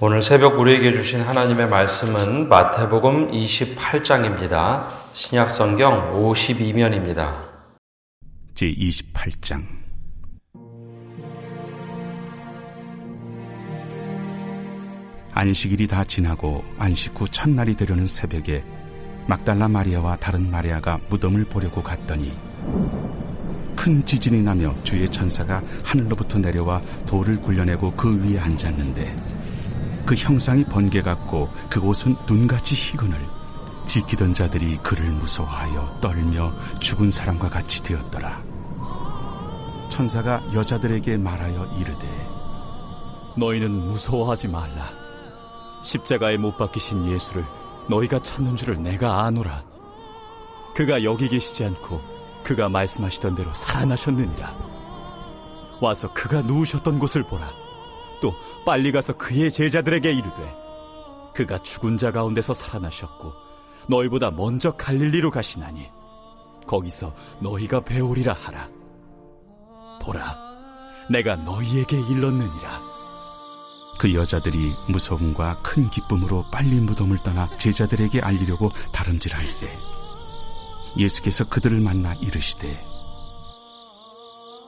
오늘 새벽 우리에게 주신 하나님의 말씀은 마태복음 28장입니다. 신약성경 52면입니다. 제28장. 안식일이 다 지나고 안식 후 첫날이 되려는 새벽에 막달라 마리아와 다른 마리아가 무덤을 보려고 갔더니 큰 지진이 나며 주의 천사가 하늘로부터 내려와 돌을 굴려내고 그 위에 앉았는데 그 형상이 번개 같고 그곳은 눈같이 희건을 지키던 자들이 그를 무서워하여 떨며 죽은 사람과 같이 되었더라. 천사가 여자들에게 말하여 이르되 너희는 무서워하지 말라. 십자가에 못 박히신 예수를 너희가 찾는 줄을 내가 아노라. 그가 여기 계시지 않고 그가 말씀하시던 대로 살아나셨느니라. 와서 그가 누우셨던 곳을 보라. 또 빨리 가서 그의 제자들에게 이르되 그가 죽은 자 가운데서 살아나셨고 너희보다 먼저 갈릴리로 가시나니 거기서 너희가 배우리라 하라. 보라, 내가 너희에게 일렀느니라. 그 여자들이 무서움과 큰 기쁨으로 빨리 무덤을 떠나 제자들에게 알리려고 다름질할세 예수께서 그들을 만나 이르시되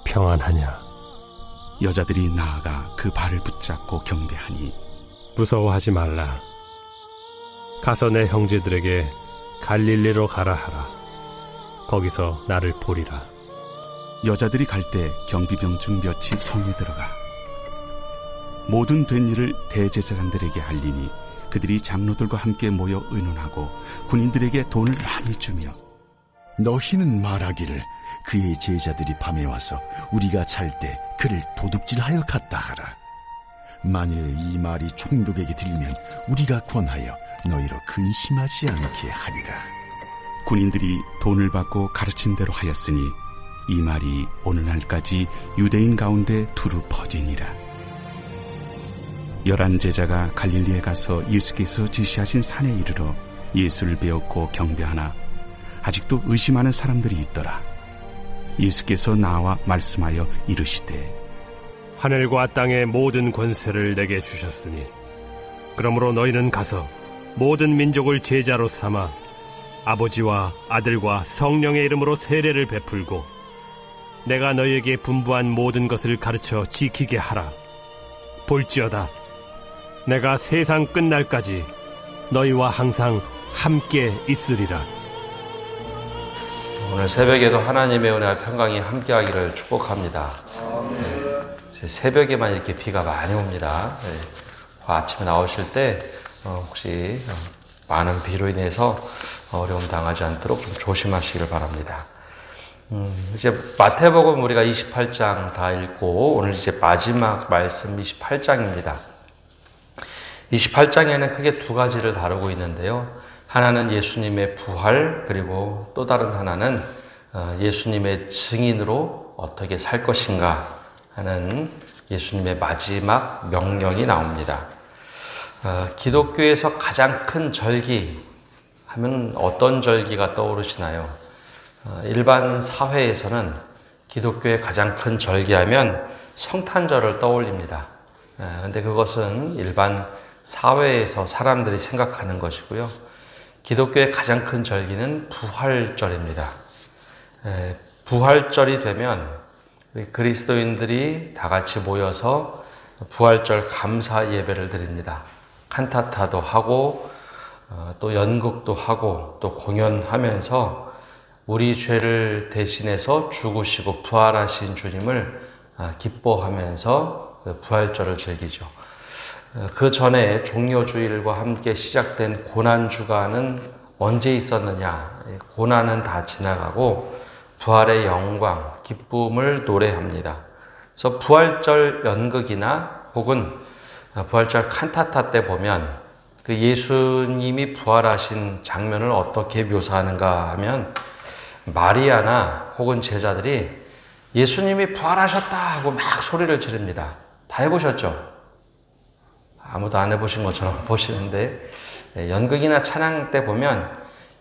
평안하냐? 여자들이 나아가 그 발을 붙잡고 경배하니 무서워하지 말라. 가서 내 형제들에게 갈릴리로 가라 하라. 거기서 나를 보리라. 여자들이 갈 때 경비병 중 몇이 성에 들어가 모든 된 일을 대제사장들에게 알리니 그들이 장로들과 함께 모여 의논하고 군인들에게 돈을 많이 주며 너희는 말하기를 그의 제자들이 밤에 와서 우리가 잘 때 그를 도둑질하여 갔다 하라. 만일 이 말이 총독에게 들리면 우리가 권하여 너희로 근심하지 않게 하리라. 군인들이 돈을 받고 가르친 대로 하였으니 이 말이 오늘날까지 유대인 가운데 두루 퍼지니라. 11 제자가 갈릴리에 가서 예수께서 지시하신 산에 이르러 예수를 배웠고 경배하나 아직도 의심하는 사람들이 있더라. 예수께서 나와 말씀하여 이르시되 하늘과 땅의 모든 권세를 내게 주셨으니 그러므로 너희는 가서 모든 민족을 제자로 삼아 아버지와 아들과 성령의 이름으로 세례를 베풀고 내가 너희에게 분부한 모든 것을 가르쳐 지키게 하라. 볼지어다 내가 세상 끝날까지 너희와 항상 함께 있으리라. 오늘 새벽에도 하나님의 은혜와 평강이 함께하기를 축복합니다. 새벽에만 이렇게 비가 많이 옵니다. 아침에 나오실 때 혹시 많은 비로 인해서 어려움 당하지 않도록 좀 조심하시기를 바랍니다. 이제 마태복음 우리가 28장 다 읽고 오늘 이제 마지막 말씀 28장입니다. 28장에는 크게 두 가지를 다루고 있는데요. 하나는 예수님의 부활, 그리고 또 다른 하나는 예수님의 증인으로 어떻게 살 것인가 하는 예수님의 마지막 명령이 나옵니다. 기독교에서 가장 큰 절기 하면 어떤 절기가 떠오르시나요? 일반 사회에서는 기독교의 가장 큰 절기하면 성탄절을 떠올립니다. 근데 그것은 일반 사회에서 사람들이 생각하는 것이고요. 기독교의 가장 큰 절기는 부활절입니다. 부활절이 되면 우리 그리스도인들이 다 같이 모여서 부활절 감사 예배를 드립니다. 칸타타도 하고 또 연극도 하고 또 공연하면서 우리 죄를 대신해서 죽으시고 부활하신 주님을 기뻐하면서 부활절을 즐기죠. 그 전에 종려주일과 함께 시작된 고난주간은 언제 있었느냐? 고난은 다 지나가고 부활의 영광, 기쁨을 노래합니다. 그래서 부활절 연극이나 혹은 부활절 칸타타 때 보면 그 예수님이 부활하신 장면을 어떻게 묘사하는가 하면 마리아나 혹은 제자들이 예수님이 부활하셨다 하고 막 소리를 지릅니다. 다 해보셨죠? 아무도 안 해보신 것처럼 보시는데 연극이나 찬양 때 보면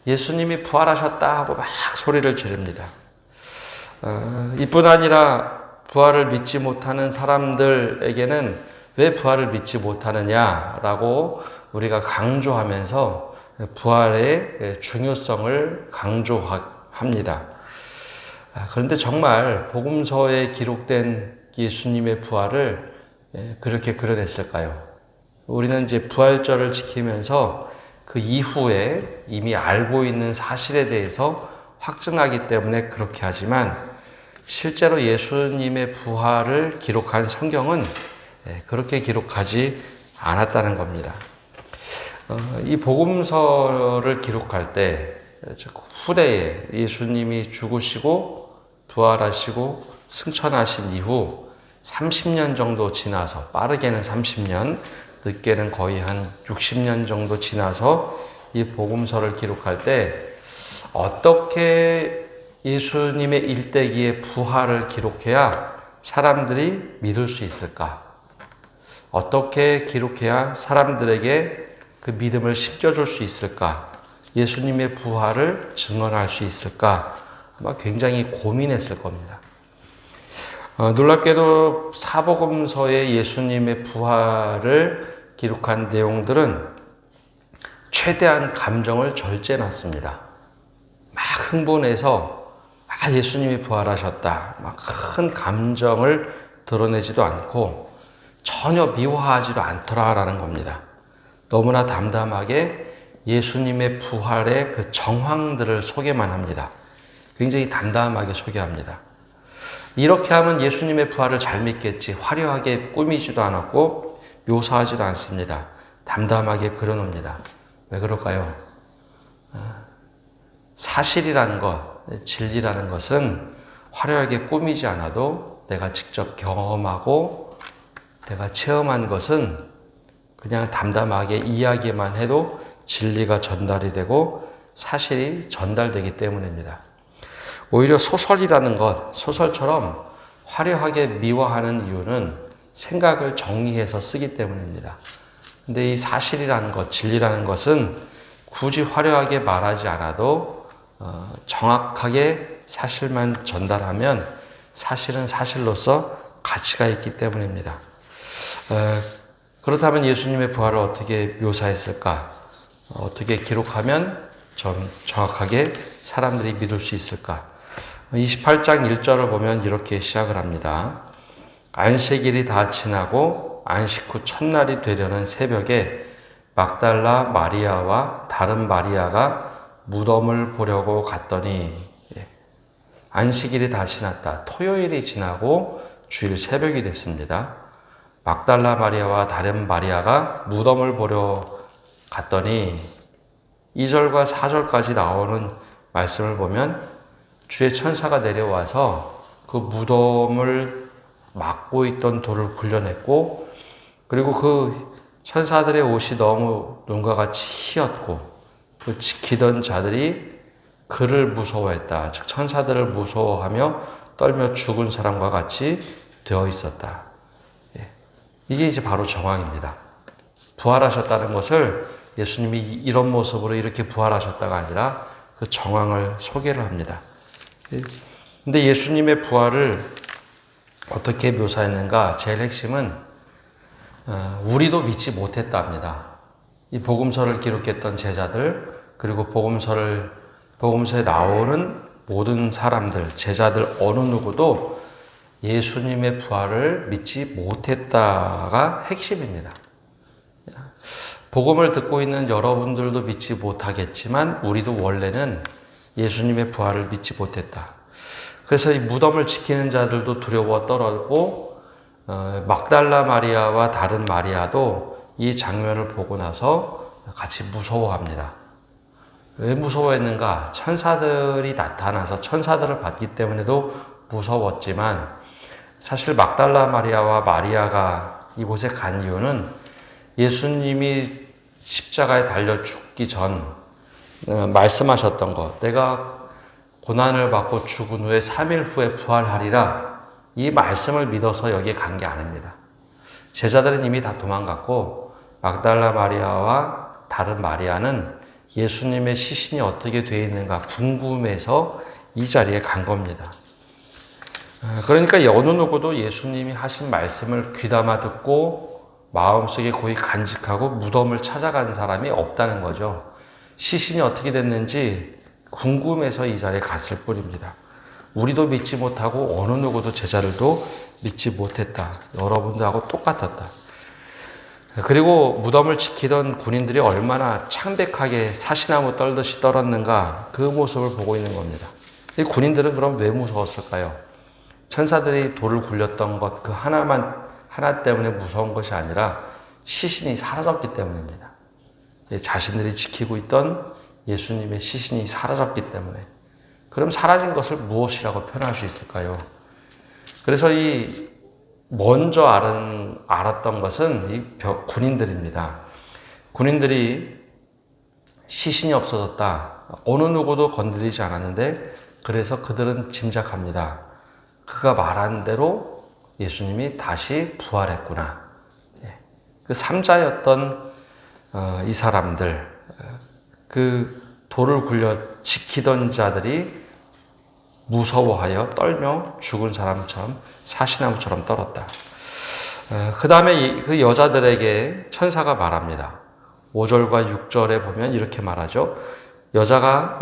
예수님이 부활하셨다 하고 막 소리를 지릅니다. 이뿐 아니라 부활을 믿지 못하는 사람들에게는 왜 부활을 믿지 못하느냐라고 우리가 강조하면서 부활의 중요성을 강조합니다. 그런데 정말 복음서에 기록된 예수님의 부활을 그렇게 그려냈을까요? 우리는 이제 부활절을 지키면서 그 이후에 이미 알고 있는 사실에 대해서 확증하기 때문에 그렇게 하지만 실제로 예수님의 부활을 기록한 성경은 그렇게 기록하지 않았다는 겁니다. 이 복음서를 기록할 때, 즉 후대에 예수님이 죽으시고 부활하시고 승천하신 이후 30년 정도 지나서, 빠르게는 30년, 늦게는 거의 한 60년 정도 지나서 이 복음서를 기록할 때 어떻게 예수님의 일대기의 부활을 기록해야 사람들이 믿을 수 있을까? 어떻게 기록해야 사람들에게 그 믿음을 심겨줄 수 있을까? 예수님의 부활을 증언할 수 있을까? 아마 굉장히 고민했을 겁니다. 놀랍게도 사복음서의 예수님의 부활을 기록한 내용들은 최대한 감정을 절제해놨습니다. 막 흥분해서 예수님이 부활하셨다, 막 큰 감정을 드러내지도 않고 전혀 미워하지도 않더라라는 겁니다. 너무나 담담하게 예수님의 부활의 그 정황들을 소개만 합니다. 굉장히 담담하게 소개합니다. 이렇게 하면 예수님의 부활을 잘 믿겠지, 화려하게 꾸미지도 않았고 묘사하지도 않습니다. 담담하게 그려놓습니다. 왜 그럴까요? 사실이라는 것, 진리라는 것은 화려하게 꾸미지 않아도 내가 직접 경험하고 내가 체험한 것은 그냥 담담하게 이야기만 해도 진리가 전달이 되고 사실이 전달되기 때문입니다. 오히려 소설이라는 것, 소설처럼 화려하게 미화하는 이유는 생각을 정리해서 쓰기 때문입니다. 근데 이 사실이라는 것, 진리라는 것은 굳이 화려하게 말하지 않아도 정확하게 사실만 전달하면 사실은 사실로서 가치가 있기 때문입니다. 그렇다면 예수님의 부활을 어떻게 묘사했을까? 어떻게 기록하면 좀 정확하게 사람들이 믿을 수 있을까? 28장 1절을 보면 이렇게 시작을 합니다. 안식일이 다 지나고 안식 후 첫날이 되려는 새벽에 막달라 마리아와 다른 마리아가 무덤을 보려고 갔더니, 안식일이 다 지났다. 토요일이 지나고 주일 새벽이 됐습니다. 막달라 마리아와 다른 마리아가 무덤을 보려 갔더니 2절과 4절까지 나오는 말씀을 보면 주의 천사가 내려와서 그 무덤을 막고 있던 돌을 굴려냈고, 그리고 그 천사들의 옷이 너무 눈과 같이 희었고 그 지키던 자들이 그를 무서워했다. 즉 천사들을 무서워하며 떨며 죽은 사람과 같이 되어 있었다. 이게 이제 바로 정황입니다. 부활하셨다는 것을 예수님이 이런 모습으로 이렇게 부활하셨다가 아니라 그 정황을 소개를 합니다. 근데 예수님의 부활을 어떻게 묘사했는가? 제일 핵심은 우리도 믿지 못했답니다. 이 복음서를 기록했던 제자들, 그리고 복음서에 나오는 모든 사람들, 제자들 어느 누구도 예수님의 부활을 믿지 못했다가 핵심입니다. 복음을 듣고 있는 여러분들도 믿지 못하겠지만 우리도 원래는 예수님의 부활을 믿지 못했다. 그래서 이 무덤을 지키는 자들도 두려워 떨었고, 막달라 마리아와 다른 마리아도 이 장면을 보고 나서 같이 무서워합니다. 왜 무서워했는가? 천사들이 나타나서 천사들을 봤기 때문에도 무서웠지만, 사실 막달라 마리아와 마리아가 이곳에 간 이유는 예수님이 십자가에 달려 죽기 전 말씀하셨던 것, 내가 고난을 받고 죽은 후에 3일 후에 부활하리라, 이 말씀을 믿어서 여기에 간 게 아닙니다. 제자들은 이미 다 도망갔고 막달라 마리아와 다른 마리아는 예수님의 시신이 어떻게 되어 있는가 궁금해서 이 자리에 간 겁니다. 그러니까 어느 누구도 예수님이 하신 말씀을 귀담아 듣고 마음속에 고이 간직하고 무덤을 찾아간 사람이 없다는 거죠. 시신이 어떻게 됐는지 궁금해서 이 자리에 갔을 뿐입니다. 우리도 믿지 못하고 어느 누구도 제자들도 믿지 못했다. 여러분들하고 똑같았다. 그리고 무덤을 지키던 군인들이 얼마나 창백하게 사시나무 떨듯이 떨었는가 그 모습을 보고 있는 겁니다. 이 군인들은 그럼 왜 무서웠을까요? 천사들이 돌을 굴렸던 것 그 하나 때문에 무서운 것이 아니라 시신이 사라졌기 때문입니다. 자신들이 지키고 있던 예수님의 시신이 사라졌기 때문에. 그럼 사라진 것을 무엇이라고 표현할 수 있을까요? 그래서 이 먼저 알았던 것은 이 군인들입니다. 군인들이 시신이 없어졌다. 어느 누구도 건드리지 않았는데 그래서 그들은 짐작합니다. 그가 말한 대로 예수님이 다시 부활했구나. 그 삼자였던 이 사람들, 그 돌을 굴려 지키던 자들이 무서워하여 떨며 죽은 사람처럼 사시나무처럼 떨었다. 그 다음에 그 여자들에게 천사가 말합니다. 5절과 6절에 보면 이렇게 말하죠.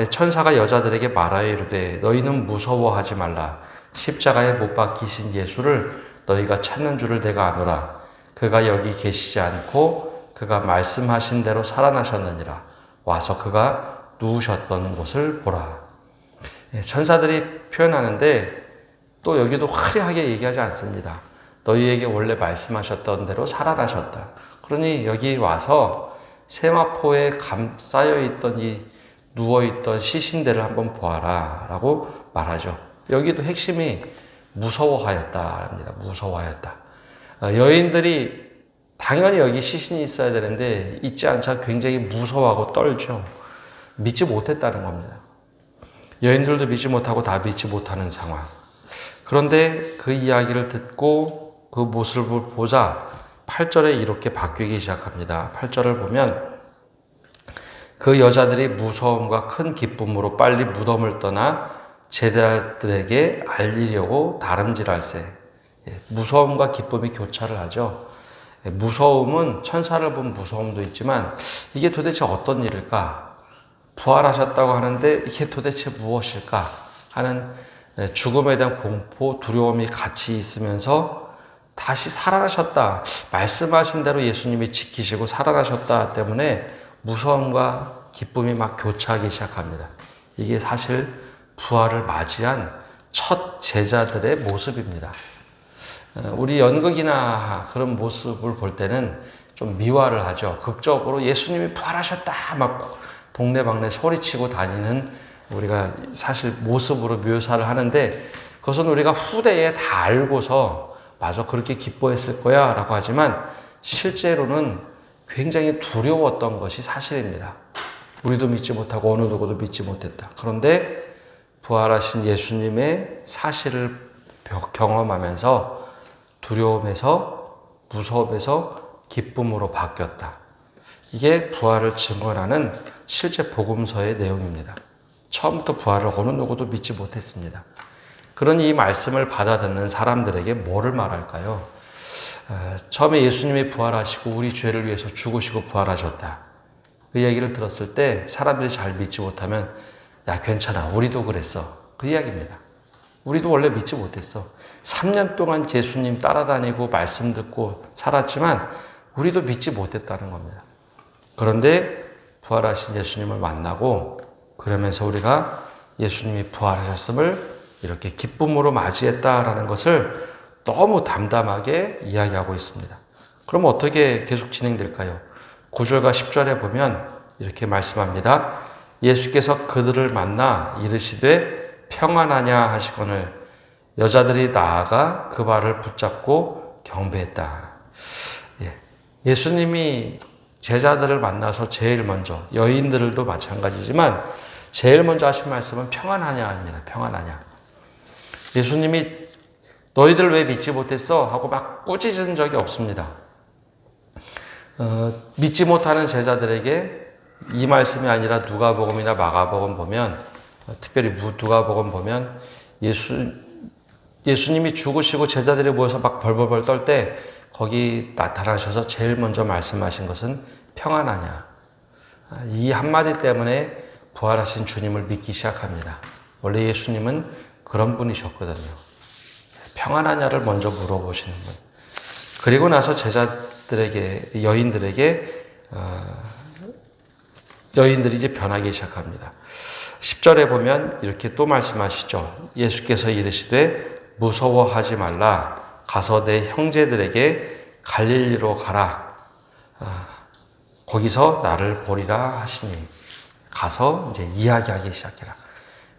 천사가 여자들에게 말하여 이르되 너희는 무서워하지 말라. 십자가에 못 박히신 예수를 너희가 찾는 줄을 내가 아노라. 그가 여기 계시지 않고 그가 말씀하신 대로 살아나셨느니라. 와서 그가 누우셨던 곳을 보라. 천사들이 표현하는데 또 여기도 화려하게 얘기하지 않습니다. 너희에게 원래 말씀하셨던 대로 살아나셨다. 그러니 여기 와서 세마포에 감싸여 있던 이 누워있던 시신들을 한번 보아라 라고 말하죠. 여기도 핵심이 무서워하였다랍니다. 무서워하였다. 여인들이 당연히 여기 시신이 있어야 되는데 있지 않자 굉장히 무서워하고 떨죠. 믿지 못했다는 겁니다. 여인들도 믿지 못하고 다 믿지 못하는 상황. 그런데 그 이야기를 듣고 그 모습을 보자 8절에 이렇게 바뀌기 시작합니다. 8절을 보면 그 여자들이 무서움과 큰 기쁨으로 빨리 무덤을 떠나 제자들에게 알리려고 다름질할세. 무서움과 기쁨이 교차를 하죠. 무서움은 천사를 본 무서움도 있지만 이게 도대체 어떤 일일까? 부활하셨다고 하는데 이게 도대체 무엇일까? 하는 죽음에 대한 공포, 두려움이 같이 있으면서 다시 살아나셨다. 말씀하신 대로 예수님이 지키시고 살아나셨다 때문에 무서움과 기쁨이 막 교차하기 시작합니다. 이게 사실 부활을 맞이한 첫 제자들의 모습입니다. 우리 연극이나 그런 모습을 볼 때는 좀 미화를 하죠. 극적으로 예수님이 부활하셨다 막 동네방네 소리치고 다니는 우리가 사실 모습으로 묘사를 하는데 그것은 우리가 후대에 다 알고서 맞아 그렇게 기뻐했을 거야 라고 하지만 실제로는 굉장히 두려웠던 것이 사실입니다. 우리도 믿지 못하고 어느 누구도 믿지 못했다. 그런데 부활하신 예수님의 사실을 경험하면서 두려움에서 무서움에서 기쁨으로 바뀌었다. 이게 부활을 증언하는 실제 복음서의 내용입니다. 처음부터 부활을 어느 누구도 믿지 못했습니다. 그러니 이 말씀을 받아듣는 사람들에게 뭐를 말할까요? 처음에 예수님이 부활하시고 우리 죄를 위해서 죽으시고 부활하셨다. 그 얘기를 들었을 때 사람들이 잘 믿지 못하면 야 괜찮아 우리도 그랬어. 그 이야기입니다. 우리도 원래 믿지 못했어. 3년 동안 예수님 따라다니고 말씀 듣고 살았지만 우리도 믿지 못했다는 겁니다. 그런데 부활하신 예수님을 만나고 그러면서 우리가 예수님이 부활하셨음을 이렇게 기쁨으로 맞이했다라는 것을 너무 담담하게 이야기하고 있습니다. 그럼 어떻게 계속 진행될까요? 9절과 10절에 보면 이렇게 말씀합니다. 예수께서 그들을 만나 이르시되 평안하냐 하시거늘 여자들이 나아가 그 발을 붙잡고 경배했다. 예수님이 제자들을 만나서 제일 먼저 여인들도 마찬가지지만 제일 먼저 하신 말씀은 평안하냐입니다. 평안하냐. 예수님이 너희들 왜 믿지 못했어? 하고 막 꾸짖은 적이 없습니다. 믿지 못하는 제자들에게 이 말씀이 아니라 누가복음이나 마가복음 보면 특별히 누가복음 보면 예수님이 죽으시고 제자들이 모여서 막 벌벌벌 떨 때 거기 나타나셔서 제일 먼저 말씀하신 것은 평안하냐. 이 한마디 때문에 부활하신 주님을 믿기 시작합니다. 원래 예수님은 그런 분이셨거든요. 평안하냐를 먼저 물어보시는 분. 그리고 나서 제자들에게, 여인들이 이제 변하기 시작합니다. 10절에 보면 이렇게 또 말씀하시죠. 예수께서 이르시되 무서워하지 말라. 가서 내 형제들에게 갈릴리로 가라. 거기서 나를 보리라 하시니. 가서 이제 이야기하기 시작해라.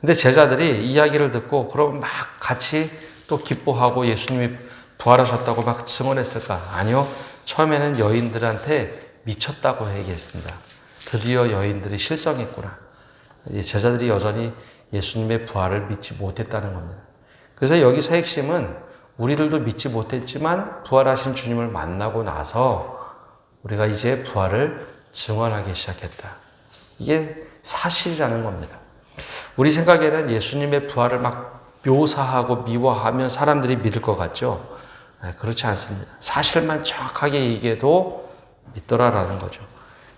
근데 제자들이 이야기를 듣고 그럼 막 같이 또 기뻐하고 예수님이 부활하셨다고 막 증언했을까? 아니요. 처음에는 여인들한테 미쳤다고 얘기했습니다. 드디어 여인들이 실성했구나. 제자들이 여전히 예수님의 부활을 믿지 못했다는 겁니다. 그래서 여기서 핵심은 우리들도 믿지 못했지만 부활하신 주님을 만나고 나서 우리가 이제 부활을 증언하기 시작했다. 이게 사실이라는 겁니다. 우리 생각에는 예수님의 부활을 막 묘사하고 미화하면 사람들이 믿을 것 같죠? 그렇지 않습니다. 사실만 정확하게 얘기해도 믿더라라는 거죠.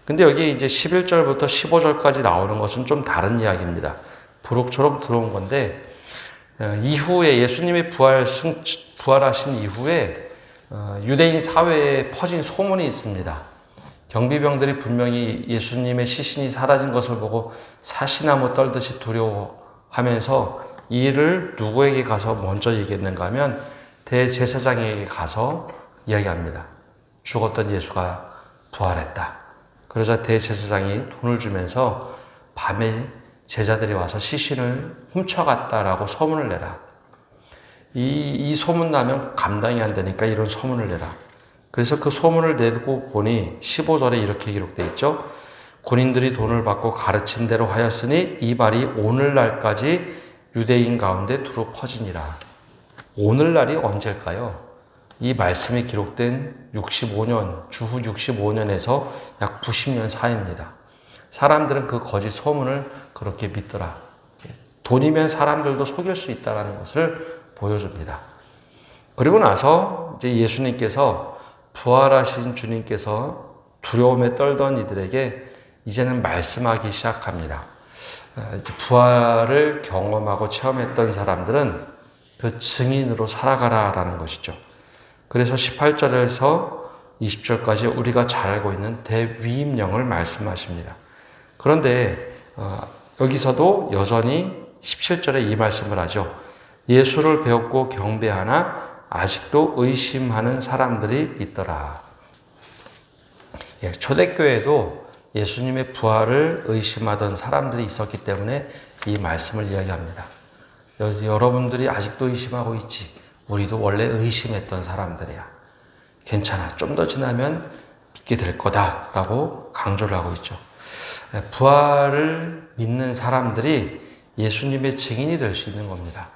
근데 여기 이제 11절부터 15절까지 나오는 것은 좀 다른 이야기입니다. 부록처럼 들어온 건데, 이후에 예수님이 부활하신 이후에 유대인 사회에 퍼진 소문이 있습니다. 경비병들이 분명히 예수님의 시신이 사라진 것을 보고 사시나무 떨듯이 두려워하면서 이 일을 누구에게 가서 먼저 얘기했는가 하면 대제사장에게 가서 이야기합니다. 죽었던 예수가 부활했다. 그러자 대제사장이 돈을 주면서 밤에 제자들이 와서 시신을 훔쳐갔다라고 소문을 내라. 이 소문 나면 감당이 안 되니까 이런 소문을 내라. 그래서 그 소문을 내고 보니 15절에 이렇게 기록되어 있죠. 군인들이 돈을 받고 가르친 대로 하였으니 이 말이 오늘날까지 유대인 가운데 두루 퍼지니라. 오늘날이 언제일까요? 이 말씀이 기록된 65년, 주후 65년에서 약 90년 사이입니다. 사람들은 그 거짓 소문을 그렇게 믿더라. 돈이면 사람들도 속일 수 있다는 것을 보여줍니다. 그리고 나서 이제 예수님께서 부활하신 주님께서 두려움에 떨던 이들에게 이제는 말씀하기 시작합니다. 이제 부활을 경험하고 체험했던 사람들은 그 증인으로 살아가라라는 것이죠. 그래서 18절에서 20절까지 우리가 잘 알고 있는 대위임령을 말씀하십니다. 그런데 여기서도 여전히 17절에 이 말씀을 하죠. 예수를 배웠고 경배하나 아직도 의심하는 사람들이 있더라. 초대교회도 예수님의 부활을 의심하던 사람들이 있었기 때문에 이 말씀을 이야기합니다. 여러분들이 아직도 의심하고 있지. 우리도 원래 의심했던 사람들이야. 괜찮아. 좀 더 지나면 믿게 될 거다라고 강조를 하고 있죠. 부활을 믿는 사람들이 예수님의 증인이 될 수 있는 겁니다.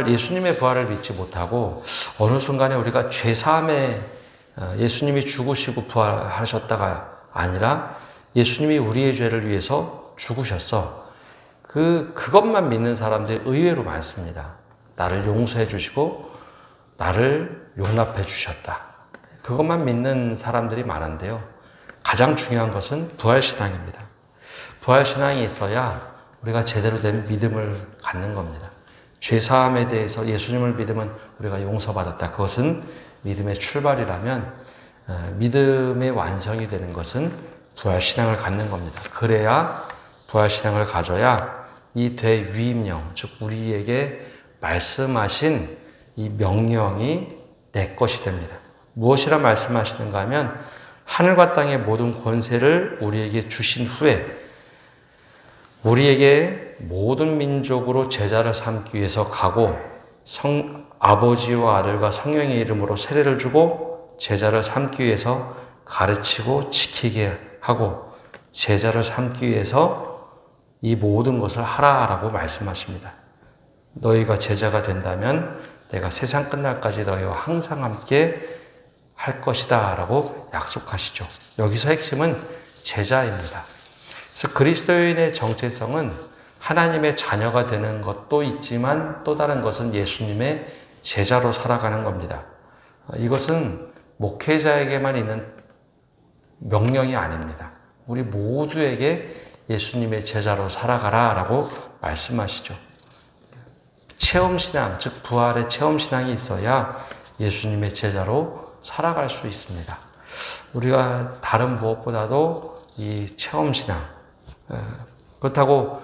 예수님의 부활을 믿지 못하고 어느 순간에 우리가 죄사함에 예수님이 죽으시고 부활하셨다가 아니라 예수님이 우리의 죄를 위해서 죽으셨어. 그것만 믿는 사람들이 의외로 많습니다. 나를 용서해 주시고 나를 용납해 주셨다. 그것만 믿는 사람들이 많은데요. 가장 중요한 것은 부활신앙입니다. 부활신앙이 있어야 우리가 제대로 된 믿음을 갖는 겁니다. 죄사함에 대해서 예수님을 믿으면 우리가 용서받았다. 그것은 믿음의 출발이라면 믿음의 완성이 되는 것은 부활신앙을 갖는 겁니다. 그래야 부활신앙을 가져야 이 대위임령, 즉 우리에게 말씀하신 이 명령이 내 것이 됩니다. 무엇이라 말씀하시는가 하면 하늘과 땅의 모든 권세를 우리에게 주신 후에 우리에게 모든 민족으로 제자를 삼기 위해서 가고 아버지와 아들과 성령의 이름으로 세례를 주고 제자를 삼기 위해서 가르치고 지키게 하고 제자를 삼기 위해서 이 모든 것을 하라라고 말씀하십니다. 너희가 제자가 된다면 내가 세상 끝날까지 너희와 항상 함께 할 것이다 라고 약속하시죠. 여기서 핵심은 제자입니다. 그래서 그리스도인의 정체성은 하나님의 자녀가 되는 것도 있지만 또 다른 것은 예수님의 제자로 살아가는 겁니다. 이것은 목회자에게만 있는 명령이 아닙니다. 우리 모두에게 예수님의 제자로 살아가라 라고 말씀하시죠. 체험신앙, 즉 부활의 체험신앙이 있어야 예수님의 제자로 살아갈 수 있습니다. 우리가 다른 무엇보다도 이 체험신앙, 그렇다고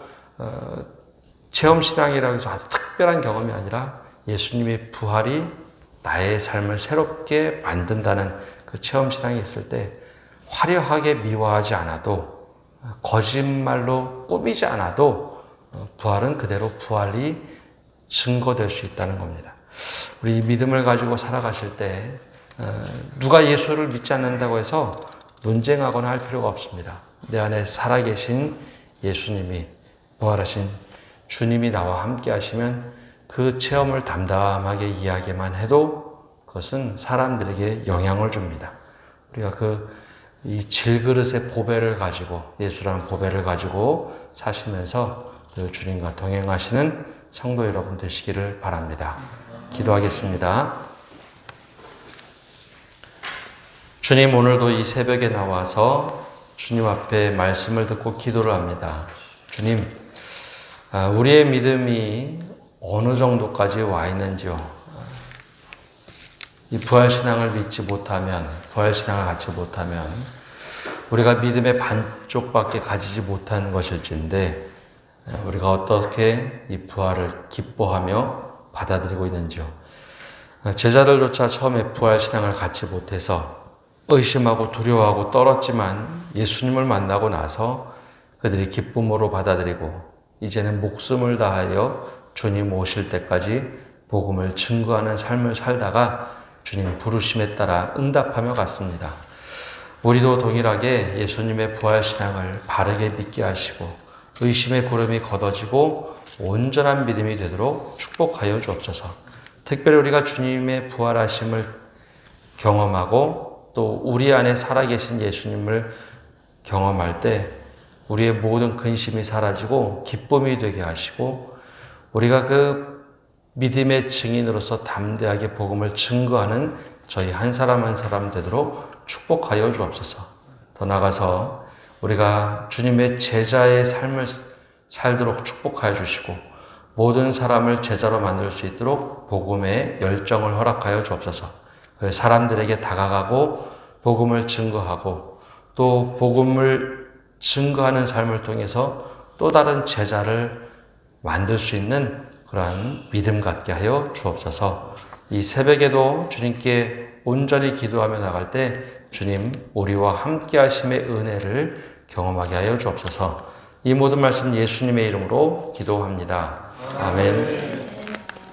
체험신앙이라고 해서 아주 특별한 경험이 아니라 예수님의 부활이 나의 삶을 새롭게 만든다는 그 체험신앙이 있을 때 화려하게 미화하지 않아도 거짓말로 꾸미지 않아도 부활은 그대로 부활이 증거될 수 있다는 겁니다. 우리 믿음을 가지고 살아가실 때 누가 예수를 믿지 않는다고 해서 논쟁하거나 할 필요가 없습니다. 내 안에 살아계신 예수님이, 부활하신 주님이 나와 함께 하시면 그 체험을 담담하게 이야기만 해도 그것은 사람들에게 영향을 줍니다. 우리가 이 질그릇의 보배를 가지고, 예수라는 보배를 가지고 사시면서 주님과 동행하시는 성도 여러분 되시기를 바랍니다. 기도하겠습니다. 주님, 오늘도 이 새벽에 나와서 주님 앞에 말씀을 듣고 기도를 합니다. 주님, 우리의 믿음이 어느 정도까지 와 있는지요. 이 부활신앙을 믿지 못하면, 부활신앙을 갖지 못하면 우리가 믿음의 반쪽밖에 가지지 못한 것일진데 우리가 어떻게 이 부활을 기뻐하며 받아들이고 있는지요. 제자들조차 처음에 부활신앙을 갖지 못해서 의심하고 두려워하고 떨었지만 예수님을 만나고 나서 그들이 기쁨으로 받아들이고 이제는 목숨을 다하여 주님 오실 때까지 복음을 증거하는 삶을 살다가 주님 부르심에 따라 응답하며 갔습니다. 우리도 동일하게 예수님의 부활신앙을 바르게 믿게 하시고 의심의 구름이 걷어지고 온전한 믿음이 되도록 축복하여 주옵소서. 특별히 우리가 주님의 부활하심을 경험하고 또 우리 안에 살아계신 예수님을 경험할 때 우리의 모든 근심이 사라지고 기쁨이 되게 하시고 우리가 그 믿음의 증인으로서 담대하게 복음을 증거하는 저희 한 사람 한 사람 되도록 축복하여 주옵소서. 더 나아가서 우리가 주님의 제자의 삶을 살도록 축복하여 주시고 모든 사람을 제자로 만들 수 있도록 복음의 열정을 허락하여 주옵소서. 사람들에게 다가가고 복음을 증거하고 또 복음을 증거하는 삶을 통해서 또 다른 제자를 만들 수 있는 그러한 믿음 갖게 하여 주옵소서. 이 새벽에도 주님께 온전히 기도하며 나갈 때 주님 우리와 함께 하심의 은혜를 경험하게 하여 주옵소서. 이 모든 말씀 예수님의 이름으로 기도합니다. 아멘.